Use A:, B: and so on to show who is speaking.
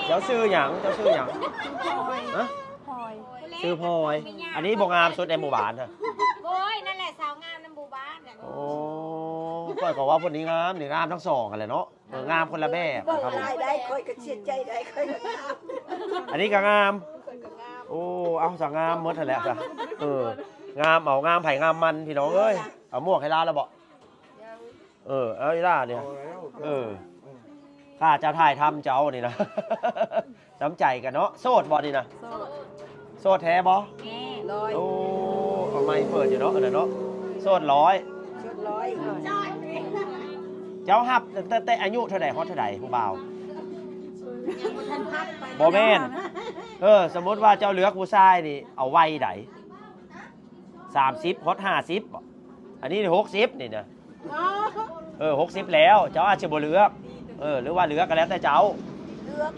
A: เจ้าชื่อหยังฮะ
B: พลอย
A: ชื่อพลอย อันนี้บ่งามสุดในหมู่บ้านฮะ
C: โอ้ยนั่นแหละสาวงามในหมู่บ้านน่ะ
A: โอ้ค่อยก็ว่าพวกนี้งามนี่งามทั้งสองกันเลยเนาะงามคนละแบบนะครับผม
D: ได้ค่อยก็เสียใจได้ค่อยก็งาม
A: อันนี้ก็งาม โอ้เอาสังงามหมดนั่นแหละจ้ะงามเอางามไผ่งามมันพี่น้องเอ้ยเอาหมวกให้ลาแล้วบ่เอาอีล่าเนี่ยข้าจะถ่ายทำเจ้านี่นะ น้ำใจกันเนาะโสดบ่นี่นะโสดแท้บ่
C: แม่
D: ร้อย
A: โอ้เอาไม้เปิดอยู่เนาะเนาะโสด100
D: ชุดร้อย
A: เจ้าฮับแต่อายุเท่าใดฮอดเท่าใดผู้บ่าวบ่แม่นสมมติว่าเจ้าเลือกผู้ชายนี่เอาไว้ใด30ฮอด50บ่อันนี้60นี่นะ60แล้วเจ้าอาจจะบ่เลือกหรือว่าเลือกก็แล้วแต่เจ้า
D: เลือก